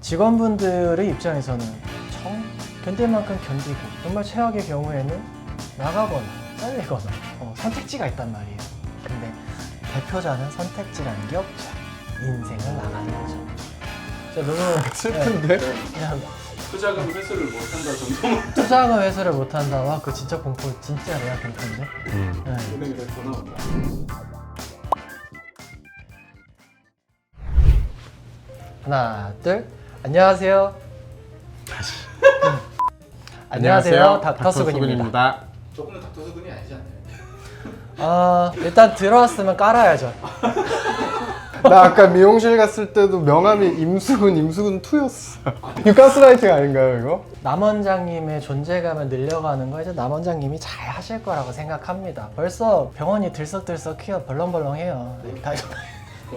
직원분들의 입장에서는 견딜 만큼 견디고 정말 최악의 경우에는 나가거나 잘리거나 선택지가 있단 말이에요. 근데 대표자는 선택지라는 게 없죠. 인생을 나가는 거죠. 진짜 너무 슬픈데? 그냥 투자금 회수를 못한다 정도만. 투자금 회수를 못한다. 와, 그 진짜 공포, 진짜 레아 공포인데. 네. 은행에서 전화 온다. 하나, 둘. 안녕하세요. 안녕하세요. 닥터수근입니다. 조금은 닥터수근이 아니지 아, 않나요? 일단 들어왔으면 깔아야죠. 나 아까 미용실 갔을 때도 명함이 임수근 2였어. 이거 가스라이팅 아닌가요 이거? 남 원장님의 존재감을 늘려가는 거 이제 남 원장님이 잘 하실 거라고 생각합니다. 벌써 병원이 들썩들썩해요. 벌렁벌렁해요.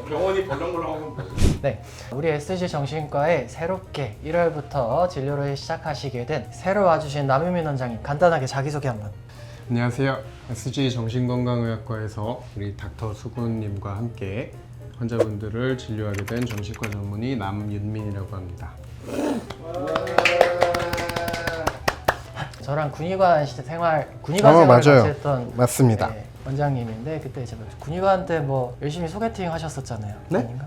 병원이 벌렁벌렁하면 뭐죠? 네, 우리 SG 정신과에 새롭게 1월부터 진료를 시작하시게 된 새로 와주신 남유민 원장님, 간단하게 자기소개 한번. 안녕하세요. SG 정신건강의학과에서 우리 닥터 수근님과 함께 환자분들을 진료하게 된 정신과 전문의 남윤민이라고 합니다. 저랑 군의관 생활 생활을 같이 맞아요. 했던 맞습니다. 네, 원장님인데 그때 이제 군의관 때 뭐 열심히 소개팅 하셨었잖아요. 네? 아닌가?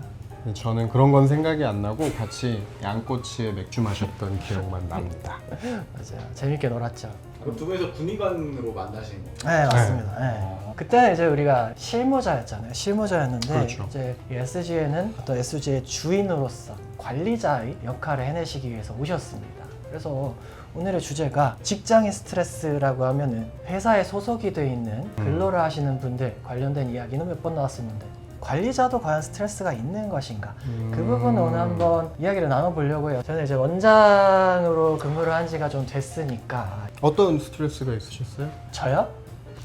저는 그런 건 생각이 안 나고 같이 양꼬치에 맥주 마셨던 기억만 납니다. 맞아요. 재밌게 놀았죠. 그럼 두 분이서 군의관으로 만나신 거예요? 네, 맞습니다. 네. 그때는 이제 우리가 실무자였잖아요. 실무자였는데 그렇죠. 이제 이 SG에는 어떤 SG의 주인으로서 관리자의 역할을 해내시기 위해서 오셨습니다. 그래서 오늘의 주제가 직장인 스트레스라고 하면은 회사에 소속이 돼 있는 근로를 하시는 분들 관련된 이야기는 몇 번 나왔었는데 관리자도 과연 스트레스가 있는 것인가? 그 부분을 오늘 한번 이야기를 나눠보려고 해요. 저는 이제 원장으로 근무를 한 지가 좀 됐으니까. 어떤 스트레스가 있으셨어요? 저요?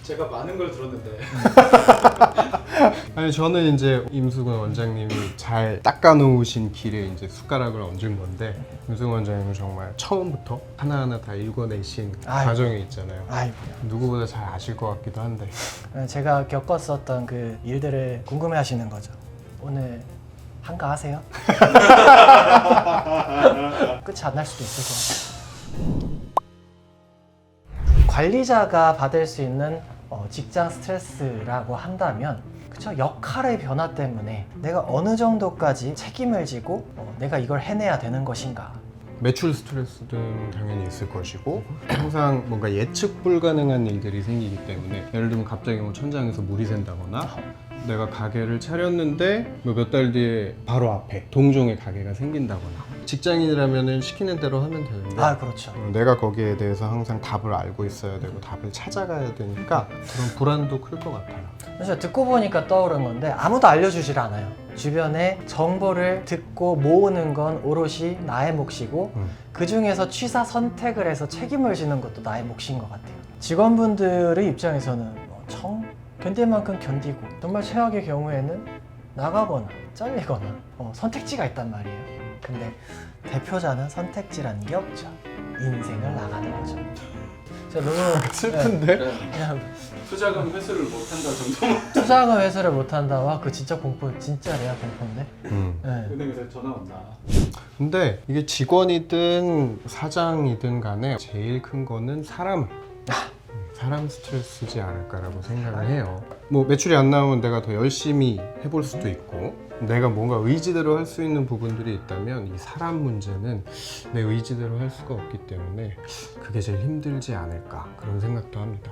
제가 많은 걸 들었는데 아니 저는 이제 임수근 원장님이 잘 닦아놓으신 길에 이제 숟가락을 얹은 건데 임수근 원장님은 정말 처음부터 하나하나 다 읽어내신 아이고. 과정이 있잖아요. 아이고야. 누구보다 잘 아실 것 같기도 한데 제가 겪었었던 그 일들을 궁금해하시는 거죠. 오늘 한가하세요? 끝이 안 날 수도 있을 것 같아요. 관리자가 받을 수 있는 직장 스트레스라고 한다면 그쵸? 역할의 변화 때문에 내가 어느 정도까지 책임을 지고 내가 이걸 해내야 되는 것인가. 매출 스트레스는 당연히 있을 것이고 항상 뭔가 예측 불가능한 일들이 생기기 때문에 예를 들면 갑자기 뭐 천장에서 물이 샌다거나 내가 가게를 차렸는데 뭐 몇 달 뒤에 바로 앞에 동종의 가게가 생긴다거나 직장인이라면 시키는 대로 하면 되는데 아, 그렇죠. 내가 거기에 대해서 항상 답을 알고 있어야 되고 답을 찾아가야 되니까 그런 불안도 클 것 같아요. 그래서 듣고 보니까 떠오른 건데 아무도 알려주질 않아요. 주변에 정보를 듣고 모으는 건 오롯이 나의 몫이고 그 중에서 취사 선택을 해서 책임을 지는 것도 나의 몫인 것 같아요. 직원분들의 입장에서는 견딜 만큼 견디고 정말 최악의 경우에는 나가거나 잘리거나 선택지가 있단 말이에요. 근데 대표자는 선택지라는 게 없죠. 인생을 나가는 거죠. 진짜 너무 슬픈데? 그냥 투자금 회수를 못한다 정도만. 투자금 회수를 못한다. 와, 그 진짜 공포, 진짜 레아 공포인데. 네. 은행에서 전화 온다. 근데 이게 직원이든 사장이든 간에 제일 큰 거는 사람 스트레스지 않을까라고 생각을 해요. 뭐 매출이 안 나오면 내가 더 열심히 해볼 수도 있고 내가 뭔가 의지대로 할 수 있는 부분들이 있다면 이 사람 문제는 내 의지대로 할 수가 없기 때문에 그게 제일 힘들지 않을까 그런 생각도 합니다.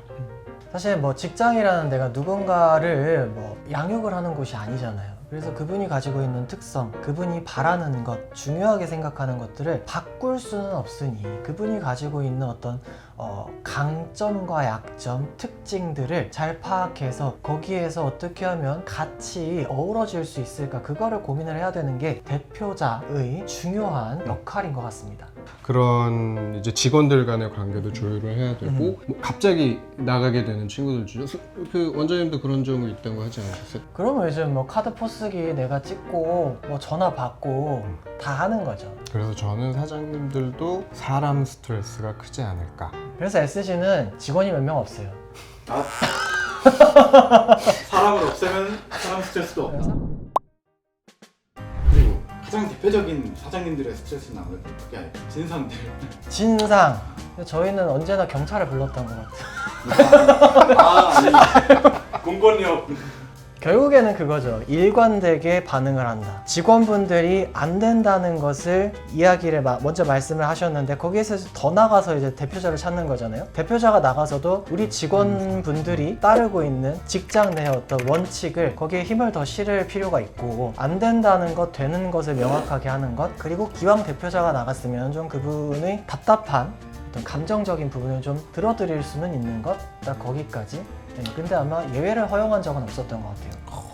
사실 뭐 직장이라는 데가 누군가를 뭐 양육을 하는 곳이 아니잖아요. 그래서 그분이 가지고 있는 특성, 그분이 바라는 것, 중요하게 생각하는 것들을 바꿀 수는 없으니 그분이 가지고 있는 어떤 강점과 약점, 특징들을 잘 파악해서 거기에서 어떻게 하면 같이 어우러질 수 있을까, 그거를 고민을 해야 되는 게 대표자의 중요한 역할인 것 같습니다. 그런 이제 직원들 간의 관계도 조율을 해야 되고 뭐 갑자기 나가게 되는 친구들 중에 그 원장님도 그런 경우 있다고 하지 않으셨어요? 그러면 요즘 뭐 카드 포스기 내가 찍고 뭐 전화 받고 다 하는 거죠. 그래서 저는 사장님들도 사람 스트레스가 크지 않을까. 그래서 SG는 직원이 몇 명 없어요. 사람을 없애면 사람 스트레스도 없다. 가장 대표적인 사장님들의 스트레스는 아무래도 그게 아니에요. 진상들. 진상. 저희는 언제나 경찰을 불렀던 것 같아요. 아니. 공권력. 결국에는 그거죠. 일관되게 반응을 한다. 직원분들이 안 된다는 것을 이야기를 먼저 말씀을 하셨는데 거기에서 더 나가서 이제 대표자를 찾는 거잖아요. 대표자가 나가서도 우리 직원분들이 따르고 있는 직장 내의 어떤 원칙을 거기에 힘을 더 실을 필요가 있고 안 된다는 것, 되는 것을 명확하게 하는 것, 그리고 기왕 대표자가 나갔으면 좀 그분의 답답한 어떤 감정적인 부분을 좀 들어드릴 수는 있는 것, 딱 거기까지. 네, 근데 아마 예외를 허용한 적은 없었던 것 같아요.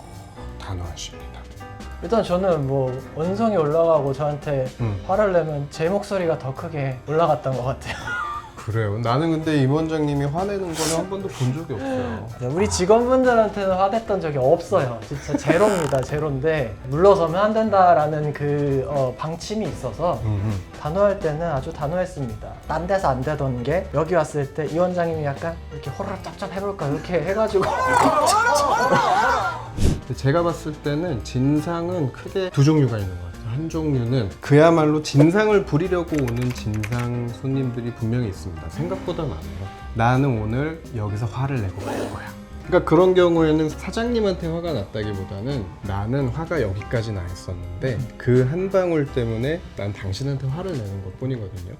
단호하십니다. 일단 저는 뭐 원성이 올라가고 저한테 화를 내면 제 목소리가 더 크게 올라갔던 것 같아요. 그래요. 나는 근데 임 원장님이 화내는 거는 한 번도 본 적이 없어요. 우리 직원분들한테는 화냈던 적이 없어요. 진짜 제로입니다. 제로인데 물러서면 안 된다라는 그 방침이 있어서 단호할 때는 아주 단호했습니다. 딴 데서 안 되던 게 여기 왔을 때 이 원장님이 약간 이렇게 호로록 짭짭 해볼까 이렇게 해가지고 제가 봤을 때는 진상은 크게 두 종류가 있는 것 같아요. 한 종류는 그야말로 진상을 부리려고 오는 진상 손님들이 분명히 있습니다. 생각보다 많아요. 나는 오늘 여기서 화를 내고 갈 거야. 그러니까 그런 경우에는 사장님한테 화가 났다기보다는 나는 화가 여기까지 나 있었는데 그 한 방울 때문에 난 당신한테 화를 내는 것 뿐이거든요.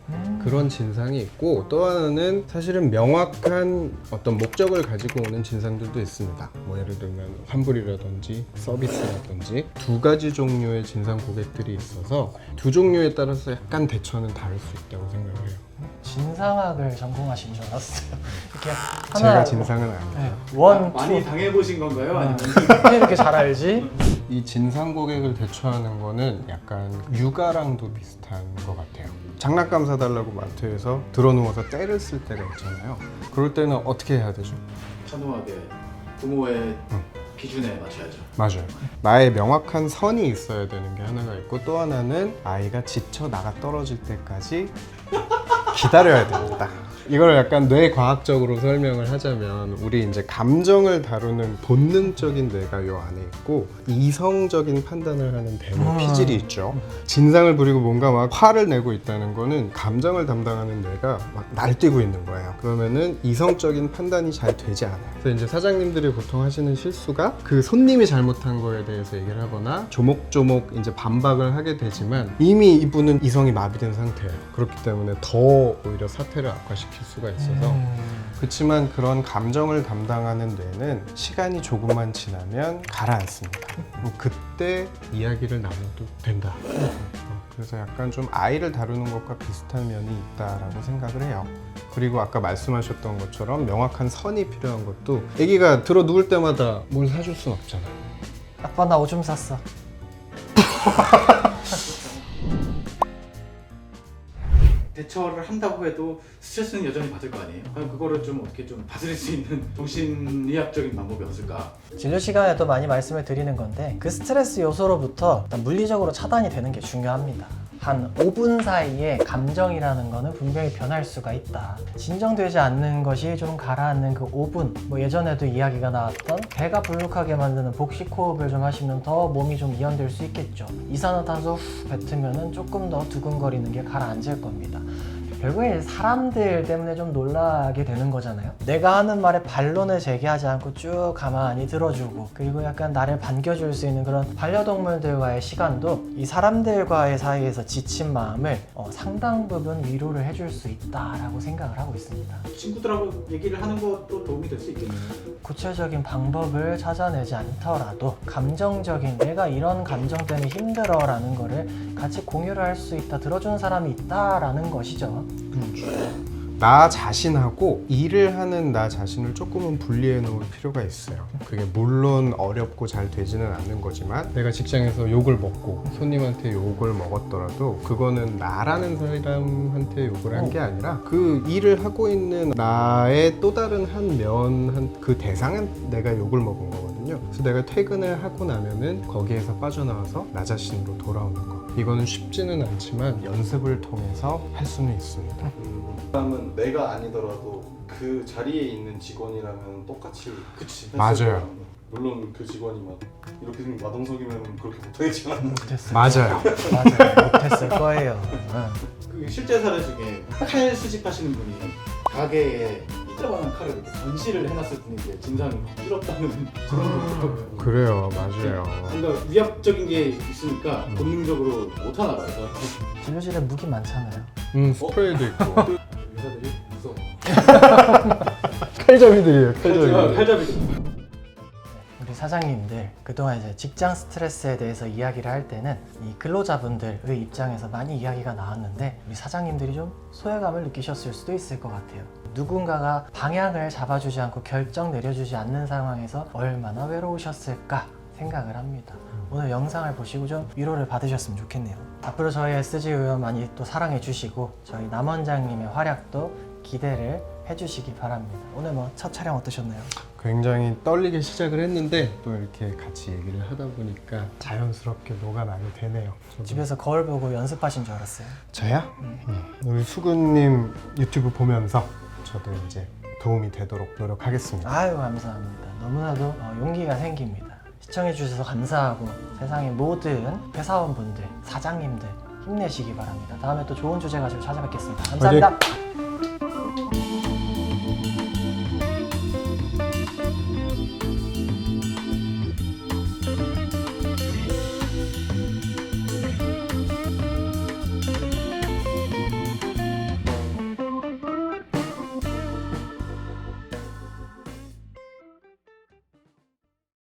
그런 진상이 있고 또 하나는 사실은 명확한 어떤 목적을 가지고 오는 진상들도 있습니다. 뭐 예를 들면 환불이라든지 서비스라든지 두 가지 종류의 진상 고객들이 있어서 두 종류에 따라서 약간 대처는 다를 수 있다고 생각을 해요. 진상학을 전공하신 줄 알았어요. 이렇게 하나 제가 진상은 아니에요. 네, 원, 많이 투 당해보신 건가요? 아니면 어떻게 이렇게 잘 알지? 이 진상 고객을 대처하는 거는 약간 육아랑도 비슷한 것 같아요. 장난감 사달라고 마트에서 들어누워서 때를 쓸 때가 있잖아요. 그럴 때는 어떻게 해야 되죠? 단호하게 부모의 기준에 맞춰야죠. 맞아요. 나의 명확한 선이 있어야 되는 게 하나가 있고 또 하나는 아이가 지쳐 나가 떨어질 때까지 기다려야 됩니다. 이걸 약간 뇌과학적으로 설명을 하자면 우리 이제 감정을 다루는 본능적인 뇌가 요 안에 있고 이성적인 판단을 하는 대뇌 피질이 있죠. 진상을 부리고 뭔가 막 화를 내고 있다는 거는 감정을 담당하는 뇌가 막 날뛰고 있는 거예요. 그러면은 이성적인 판단이 잘 되지 않아요. 그래서 이제 사장님들이 보통 하시는 실수가 그 손님이 잘못한 거에 대해서 얘기를 하거나 조목조목 이제 반박을 하게 되지만 이미 이분은 이성이 마비된 상태예요. 그렇기 때문에 더 오히려 사태를 악화시킬 수가 있어서 그렇지만 그런 감정을 담당하는 뇌는 시간이 조금만 지나면 가라앉습니다. 그때 이야기를 나눠도 된다. 그래서 약간 좀 아이를 다루는 것과 비슷한 면이 있다라고 생각을 해요. 그리고 아까 말씀하셨던 것처럼 명확한 선이 필요한 것도 아기가 들어 누울 때마다 뭘 사줄 순 없잖아요. 아빠 나 오줌 쌌어. 대처를 한다고 해도 스트레스는 여전히 받을 거 아니에요? 그럼 그거를 좀 어떻게 좀 다스릴 수 있는 정신의학적인 방법이 없을까? 진료 시간에도 많이 말씀을 드리는 건데 그 스트레스 요소로부터 일단 물리적으로 차단이 되는 게 중요합니다. 한 5분 사이에 감정이라는 거는 분명히 변할 수가 있다. 진정되지 않는 것이 좀 가라앉는 그 5분, 뭐 예전에도 이야기가 나왔던 배가 불룩하게 만드는 복식 호흡을 좀 하시면 더 몸이 좀 이완될 수 있겠죠. 이산화탄소 후 뱉으면은 조금 더 두근거리는 게 가라앉을 겁니다. 결국에 사람들 때문에 좀 놀라게 되는 거잖아요. 내가 하는 말에 반론을 제기하지 않고 쭉 가만히 들어주고 그리고 약간 나를 반겨줄 수 있는 그런 반려동물들과의 시간도 이 사람들과의 사이에서 지친 마음을 상당 부분 위로를 해줄 수 있다라고 생각을 하고 있습니다. 친구들하고 얘기를 하는 것도 도움이 될 수 있겠네요. 구체적인 방법을 찾아내지 않더라도 감정적인 내가 이런 감정 때문에 힘들어 라는 거를 같이 공유를 할 수 있다, 들어주는 사람이 있다라는 것이죠. 나 자신하고 일을 하는 나 자신을 조금은 분리해 놓을 필요가 있어요. 그게 물론 어렵고 잘 되지는 않는 거지만 내가 직장에서 욕을 먹고 손님한테 욕을 먹었더라도 그거는 나라는 사람한테 욕을 한 게 아니라 그 일을 하고 있는 나의 또 다른 한 면, 그 대상은 내가 욕을 먹은 거거든요. 그래서 내가 퇴근을 하고 나면은 거기에서 빠져나와서 나 자신으로 돌아오는 거. 이거는 쉽지는 않지만 연습을 통해서 할 수는 있습니다. 사람은 내가 아니더라도 그 자리에 있는 직원이라면 똑같이 그치. 했을 맞아요. 거야. 물론 그 직원이 막 이렇게 생긴 마동석이면 그렇게 못하겠지만 못했을 맞아요. 맞아요. 못했을 거예요. 응. 그 실제 사례 중에 칼 수집하시는 분이 가게에 이따만한 칼을 이렇게 전시를 해놨을 뿐인데 진상이 막 잃었다는 그런 거 있더라고요. 그래요, 맞아요. 뭔가 위압적인 게 있으니까 본능적으로 못하나 봐요. 진료실에 무기 많잖아요. 스프레이도 있고. 의사들이 무서워. 칼잡이들이에요, 칼잡이. 우리 사장님들 그동안 이제 직장 스트레스에 대해서 이야기를 할 때는 이 근로자분들의 입장에서 많이 이야기가 나왔는데 우리 사장님들이 좀 소외감을 느끼셨을 수도 있을 것 같아요. 누군가가 방향을 잡아주지 않고 결정 내려주지 않는 상황에서 얼마나 외로우셨을까 생각을 합니다. 오늘 영상을 보시고 좀 위로를 받으셨으면 좋겠네요. 앞으로 저희 SG 의원 많이 또 사랑해 주시고 저희 남 원장님의 활약도 기대를 해주시기 바랍니다. 오늘 뭐 첫 촬영 어떠셨나요? 굉장히 떨리게 시작을 했는데 또 이렇게 같이 얘기를 하다 보니까 자연스럽게 녹아나게 되네요. 저도. 집에서 거울 보고 연습하신 줄 알았어요. 저야? 우리 수근님 유튜브 보면서 저도 이제 도움이 되도록 노력하겠습니다. 아유 감사합니다. 너무나도 용기가 생깁니다. 시청해 주셔서 감사하고 세상의 모든 회사원분들, 사장님들 힘내시기 바랍니다. 다음에 또 좋은 주제 가지고 찾아뵙겠습니다. 감사합니다.